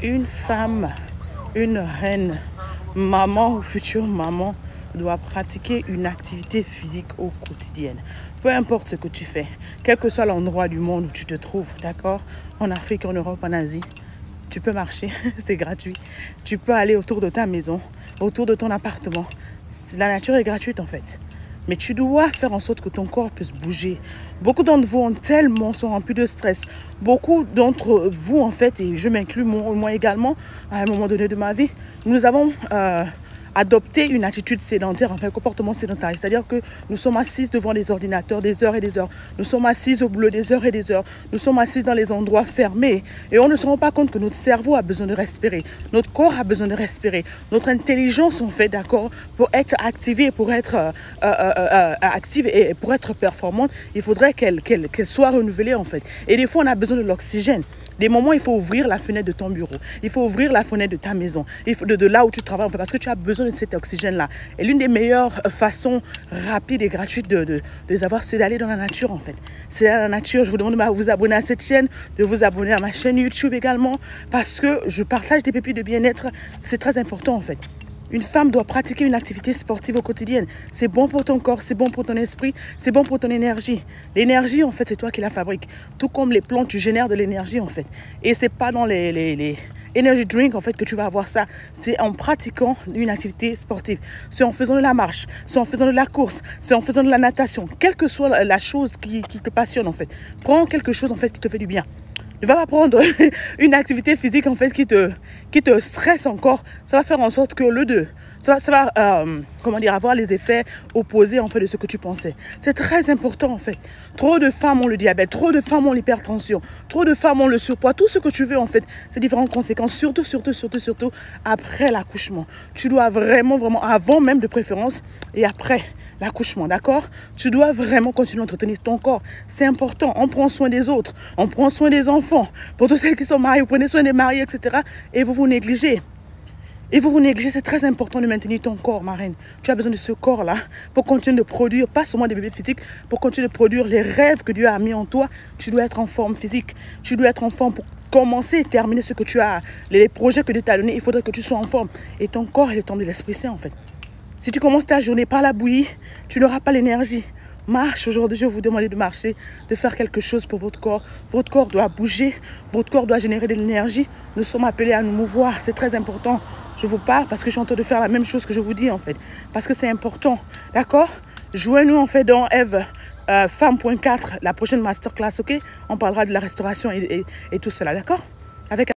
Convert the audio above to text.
Une femme, une reine, maman ou future maman doit pratiquer une activité physique au quotidien. Peu importe ce que tu fais, quel que soit l'endroit du monde où tu te trouves, d'accord? En Afrique, en Europe, en Asie, tu peux marcher, c'est gratuit. Tu peux aller autour de ta maison, autour de ton appartement. La nature est gratuite en fait. Mais tu dois faire en sorte que ton corps puisse bouger. Beaucoup d'entre vous sont remplis de stress. Beaucoup d'entre vous, en fait, et je m'inclus moi également, à un moment donné de ma vie, nous avons adopté une attitude sédentaire, enfin un comportement sédentaire. C'est-à-dire que nous sommes assis devant les ordinateurs des heures et des heures. Nous sommes assis au boulot des heures et des heures. Nous sommes assis dans les endroits fermés. Et on ne se rend pas compte que notre cerveau a besoin de respirer. Notre corps a besoin de respirer. Notre intelligence, en fait, d'accord, pour être activée, pour être active et pour être performante, il faudrait qu'elle soit renouvelée, en fait. Et des fois, on a besoin de l'oxygène. Des moments, il faut ouvrir la fenêtre de ton bureau. Il faut ouvrir la fenêtre de ta maison. Il faut de là où tu travailles, en fait, parce que tu as besoin de cet oxygène-là. Et l'une des meilleures façons rapides et gratuites de les avoir, c'est d'aller dans la nature, en fait. C'est dans la nature. Je vous demande de vous abonner à cette chaîne, de vous abonner à ma chaîne YouTube également, parce que je partage des pépites de bien-être. C'est très important, en fait. Une femme doit pratiquer une activité sportive au quotidien. C'est bon pour ton corps, c'est bon pour ton esprit, c'est bon pour ton énergie. L'énergie, en fait, c'est toi qui la fabriques. Tout comme les plantes, tu génères de l'énergie, en fait. Et c'est pas dans les energy drinks, en fait, que tu vas avoir ça. C'est en pratiquant une activité sportive. C'est en faisant de la marche, c'est en faisant de la course, c'est en faisant de la natation. Quelle que soit la chose qui te passionne, en fait. Prends quelque chose, en fait, qui te fait du bien. Ne va pas prendre une activité physique en fait qui te stresse encore. Ça va faire en sorte que ça va avoir les effets opposés en fait de ce que tu pensais. C'est très important en fait. Trop de femmes ont le diabète, trop de femmes ont l'hypertension, trop de femmes ont le surpoids. Tout ce que tu veux en fait, c'est différentes conséquences. Surtout après l'accouchement. Tu dois vraiment avant même de préférence et après l'accouchement, d'accord? Tu dois vraiment continuer à entretenir ton corps. C'est important. On prend soin des autres. On prend soin des enfants. Pour tous ceux qui sont mariés, vous prenez soin des mariés, etc. Et vous vous négligez. C'est très important de maintenir ton corps, ma reine. Tu as besoin de ce corps-là pour continuer de produire, pas seulement des bébés physiques, pour continuer de produire les rêves que Dieu a mis en toi. Tu dois être en forme physique. Tu dois être en forme pour commencer et terminer ce que tu as, les projets que Dieu t'a donnés. Il faudrait que tu sois en forme. Et ton corps est le temple de l'Esprit Saint, en fait. Si tu commences ta journée par la bouillie, tu n'auras pas l'énergie. Marche aujourd'hui, je vais vous demander de marcher, de faire quelque chose pour votre corps. Votre corps doit bouger, votre corps doit générer de l'énergie. Nous sommes appelés à nous mouvoir, c'est très important. Je vous parle parce que je suis en train de faire la même chose que je vous dis en fait. Parce que c'est important, d'accord? Joignez-nous en fait dans Eve Femme.4, la prochaine masterclass, ok? On parlera de la restauration et tout cela, d'accord? Avec